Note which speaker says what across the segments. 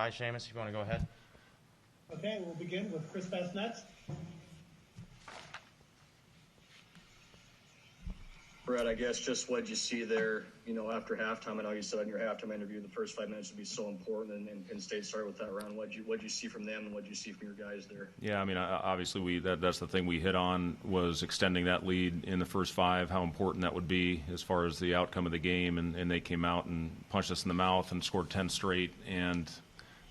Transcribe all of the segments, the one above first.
Speaker 1: Hi, Seamus, if you want to go ahead.
Speaker 2: Okay, we'll begin with Chris Best next.
Speaker 3: Brett, I guess just what you see there, after halftime. I know you said in your halftime interview the first 5 minutes would be so important, and Penn State started with that round. What'd you see from them, and what'd you see from your guys there?
Speaker 4: Yeah, I mean, obviously that's the thing we hit on, was extending that lead in the first 5, how important that would be as far as the outcome of the game, and they came out and punched us in the mouth and scored 10 straight and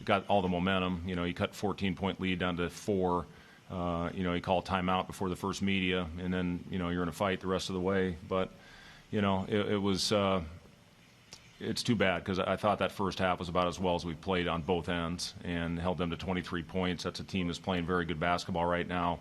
Speaker 4: got all the momentum. He cut 14-point lead down to 4. He called timeout before the first media, and then, you're in a fight the rest of the way. But, it was it's too bad, because I thought that first half was about as well as we played on both ends and held them to 23 points. That's a team that's playing very good basketball right now.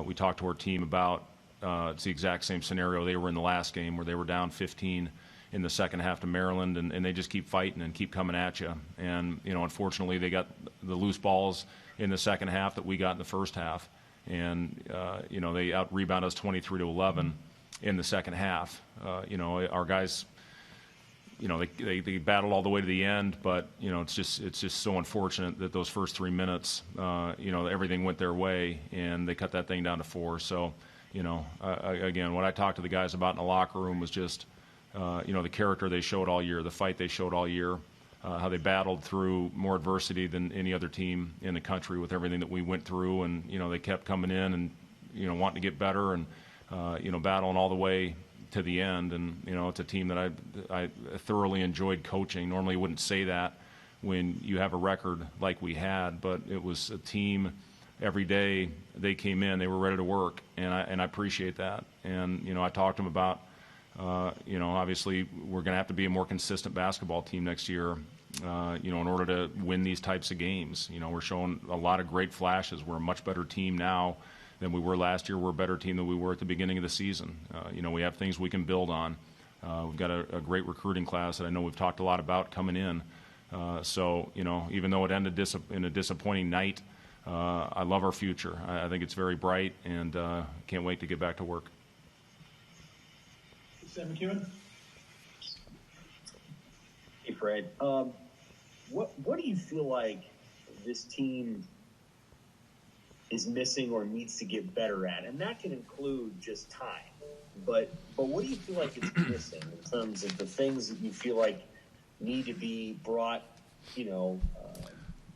Speaker 4: We talked to our team about it's the exact same scenario they were in the last game, where they were down 15 in the second half to Maryland, and they just keep fighting and keep coming at you. And, unfortunately, they got the loose balls in the second half that we got in the first half. And, they out-rebound us 23-11 in the second half. Our guys, they battled all the way to the end, but, it's just so unfortunate that those first 3 minutes, everything went their way, and they cut that thing down to 4. So, again, what I talked to the guys about in the locker room was just, the character they showed all year, the fight they showed all year, how they battled through more adversity than any other team in the country with everything that we went through. And, they kept coming in and, wanting to get better and, battling all the way to the end. And, it's a team that I thoroughly enjoyed coaching. Normally wouldn't say that when you have a record like we had, but it was a team every day they came in, they were ready to work, and I appreciate that. And, I talked to them about, obviously we're going to have to be a more consistent basketball team next year, in order to win these types of games. We're showing a lot of great flashes. We're a much better team now than we were last year. We're a better team than we were at the beginning of the season. We have things we can build on. We've got a great recruiting class that I know we've talked a lot about coming in. So, even though it ended in a disappointing night, I love our future. I think it's very bright, and can't wait to get back to work.
Speaker 2: Sam McEwen.
Speaker 5: Hey, Fred. What do you feel like this team is missing or needs to get better at? And that can include just time. But what do you feel like it's missing in terms of the things that you feel like need to be brought,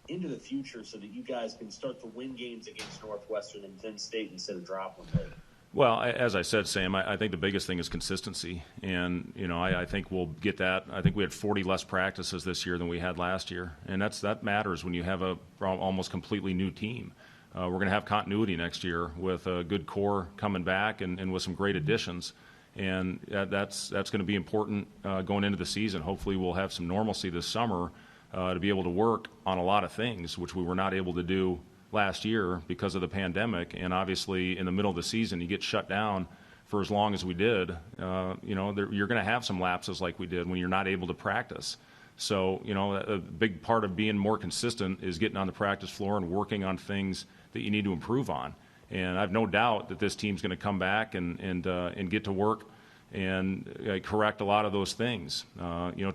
Speaker 5: into the future so that you guys can start to win games against Northwestern and Penn State instead of dropping them?
Speaker 4: Well, as I said, Sam, I think the biggest thing is consistency. And, I think we'll get that. I think we had 40 less practices this year than we had last year. And that matters when you have a almost completely new team. We're going to have continuity next year with a good core coming back and with some great additions. And that's going to be important going into the season. Hopefully we'll have some normalcy this summer to be able to work on a lot of things, which we were not able to do last year because of the pandemic. And obviously in the middle of the season you get shut down for as long as we did. You're going to have some lapses like we did when you're not able to practice. So, a big part of being more consistent is getting on the practice floor and working on things that you need to improve on. And I have no doubt that this team's going to come back and get to work and correct a lot of those things.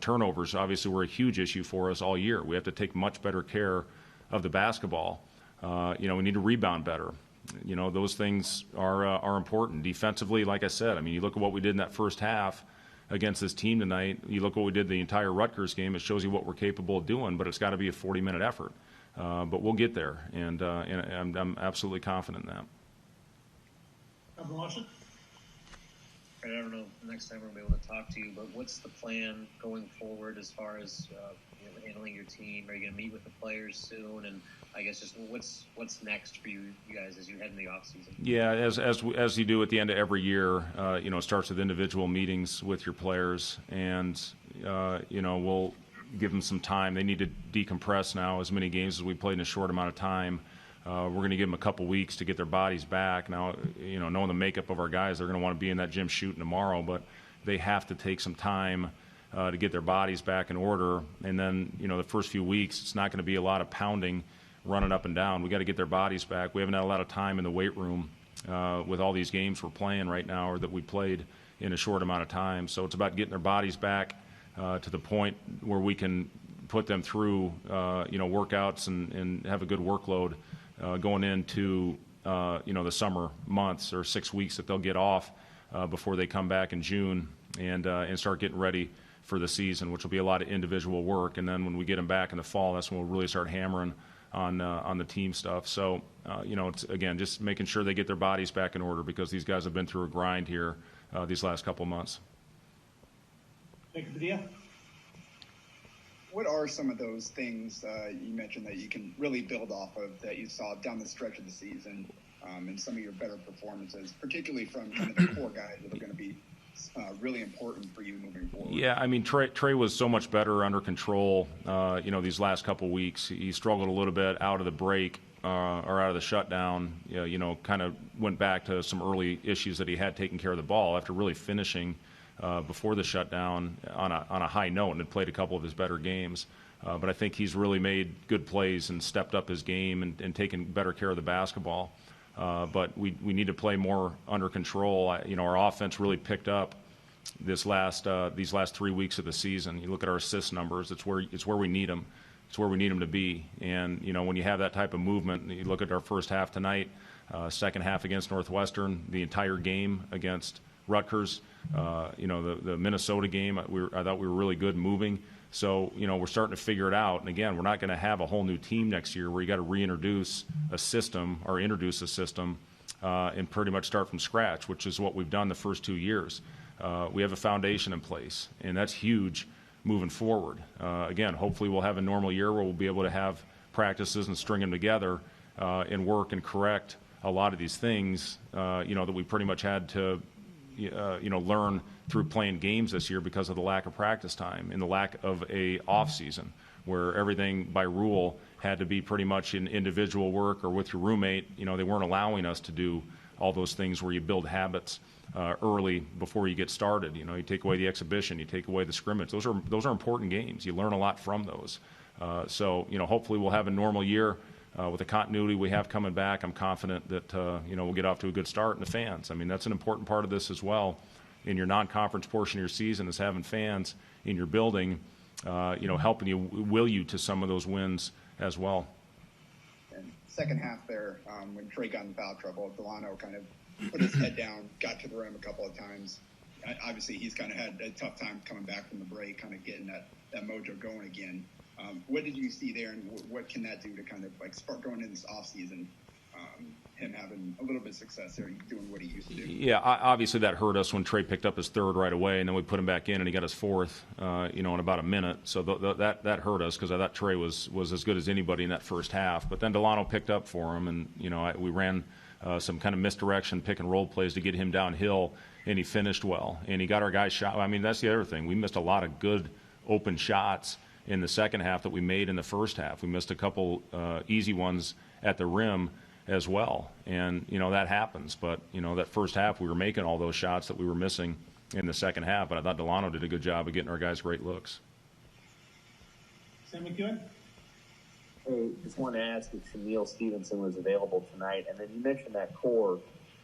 Speaker 4: Turnovers obviously were a huge issue for us all year. We have to take much better care of the basketball. We need to rebound better. Those things are important. Defensively, like I said, you look at what we did in that first half against this team tonight. You look what we did the entire Rutgers game. It shows you what we're capable of doing, but it's got to be a 40-minute effort. But we'll get there, and I'm absolutely confident in that.
Speaker 6: I don't know if next time we'll be able to talk to you, but what's the plan going forward as far as handling your team? Are you going to meet with the players soon? And I guess just what's next for you guys as you head in the off season? Yeah,
Speaker 4: as you do at the end of every year, it starts with individual meetings with your players, and we'll give them some time. They need to decompress now. As many games as we played in a short amount of time. We're going to give them a couple weeks to get their bodies back. Now, knowing the makeup of our guys, they're going to want to be in that gym shooting tomorrow, but they have to take some time to get their bodies back in order. And then, the first few weeks, it's not going to be a lot of pounding, running up and down. We got to get their bodies back. We haven't had a lot of time in the weight room with all these games we're playing right now, or that we played in a short amount of time. So it's about getting their bodies back to the point where we can put them through, workouts and have a good workload going into, the summer months or 6 weeks that they'll get off before they come back in June and start getting ready for the season, which will be a lot of individual work. And then when we get them back in the fall, that's when we'll really start hammering on the team stuff. So, it's, again, just making sure they get their bodies back in order because these guys have been through a grind here these last couple of months.
Speaker 2: Thank you, Padilla.
Speaker 1: What are some of those things you mentioned that you can really build off of that you saw down the stretch of the season and some of your better performances, particularly from kind of the core guys that are going to be really important for you moving forward?
Speaker 4: Yeah, I mean, Trey was so much better under control, these last couple of weeks. He struggled a little bit out of the break or out of the shutdown, kind of went back to some early issues that he had taking care of the ball after really finishing before the shutdown on a high note and had played a couple of his better games. But I think he's really made good plays and stepped up his game and taken better care of the basketball. But we need to play more under control. Our offense really picked up these last 3 weeks of the season. You look at our assist numbers; it's where we need them. It's where we need them to be. And when you have that type of movement, you look at our first half tonight, second half against Northwestern, the entire game against Rutgers, the Minnesota game. I thought we were really good moving. So, we're starting to figure it out. And again, we're not going to have a whole new team next year where you got to reintroduce a system or introduce a system and pretty much start from scratch, which is what we've done the first 2 years. We have a foundation in place, and that's huge moving forward. Again, hopefully we'll have a normal year where we'll be able to have practices and string them together and work and correct a lot of these things, that we pretty much had to learn through playing games this year because of the lack of practice time and the lack of a off season where everything by rule had to be pretty much in individual work or with your roommate. They weren't allowing us to do all those things where you build habits early before you get started. You take away the exhibition, you take away the scrimmage. Those are important games. You learn a lot from those. So hopefully we'll have a normal year with the continuity we have coming back. I'm confident that we'll get off to a good start. And the fans, I mean, that's an important part of this as well. In your non-conference portion of your season is having fans in your building, helping you, will you to some of those wins as well.
Speaker 1: And second half there, when Trey got in foul trouble, Delano kind of put his head down, got to the rim a couple of times. Obviously, he's kind of had a tough time coming back from the break, kind of getting that mojo going again. What did you see there, and what can that do to kind of like start going in this offseason? Him having a little bit of success there, doing what he used to do.
Speaker 4: Yeah, obviously that hurt us when Trey picked up his third right away, and then we put him back in, and he got his fourth, in about a minute. So that hurt us because I thought Trey was as good as anybody in that first half. But then Delano picked up for him, and we ran some kind of misdirection pick and roll plays to get him downhill, and he finished well, and he got our guys shot. I mean, that's the other thing. We missed a lot of good open shots in the second half that we made in the first half. We missed a couple easy ones at the rim as well, and that happens. But that first half we were making all those shots that we were missing in the second half. But I thought Delano did a good job of getting our guys great looks.
Speaker 2: Sam McEwen.
Speaker 5: Hey, just wanted to ask if Shamil Stevenson was available tonight, and then you mentioned that core.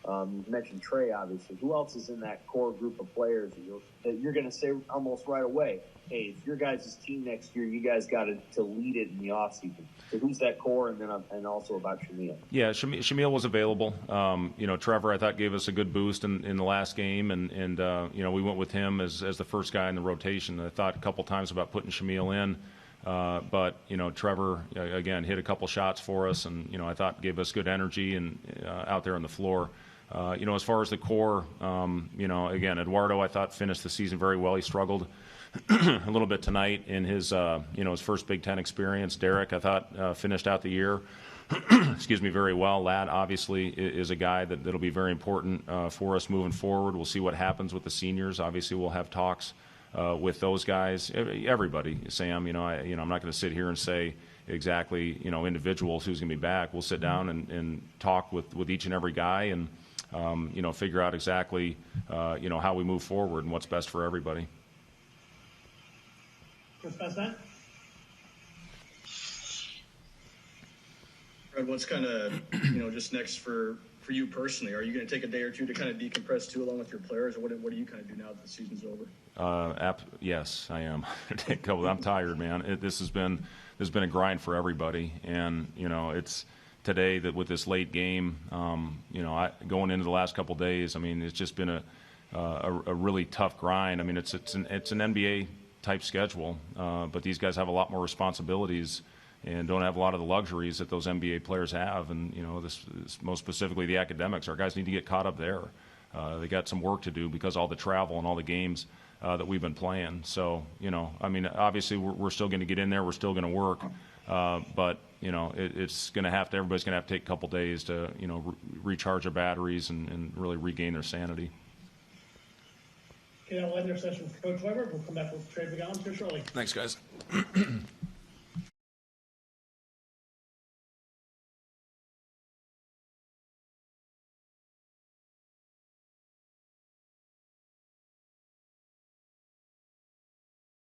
Speaker 5: You mentioned Trey, obviously. Who else is in that core group of players that you're going to say almost right away, hey, it's your guys' team next year, you guys got to lead it in the offseason? So who's that core, and also about Shamil?
Speaker 4: Yeah, Shamil was available. Trevor, I thought, gave us a good boost in the last game, and we went with him as the first guy in the rotation. I thought a couple times about putting Shamil in, but Trevor, again, hit a couple shots for us, and I thought gave us good energy and out there on the floor. As far as the core, again, Eduardo, I thought, finished the season very well. He struggled a little bit tonight in his, his first Big Ten experience. Derek, I thought, finished out the year, very well. Ladd, obviously, is a guy that'll be very important for us moving forward. We'll see what happens with the seniors. Obviously, we'll have talks with those guys. Everybody, Sam, I'm not going to sit here and say exactly, individuals who's going to be back. We'll sit down and talk with each and every guy and, figure out exactly, how we move forward and what's best for everybody.
Speaker 2: Chris Bassett.
Speaker 3: Fred, what's kind of, just next for you personally? Are you going to take a day or two to kind of decompress too along with your players, or what do you kind of do now that the season's over?
Speaker 4: Yes, I am. I'm tired, man. This has been a grind for everybody, and it's today that with this late game, going into the last couple of days. I mean, it's just been a really tough grind. I mean, it's an NBA type schedule, but these guys have a lot more responsibilities and don't have a lot of the luxuries that those NBA players have. And this most specifically the academics. Our guys need to get caught up there. They got some work to do because all the travel and all the games that we've been playing. So, I mean, obviously we're still going to get in there. We're still going to work. But, it's going to everybody's going to have to take a couple days to, recharge their batteries and really regain their sanity.
Speaker 2: Okay, now we'll end our session with Coach Hoiberg. We'll come back with Trey McGowan here shortly.
Speaker 4: Thanks, guys.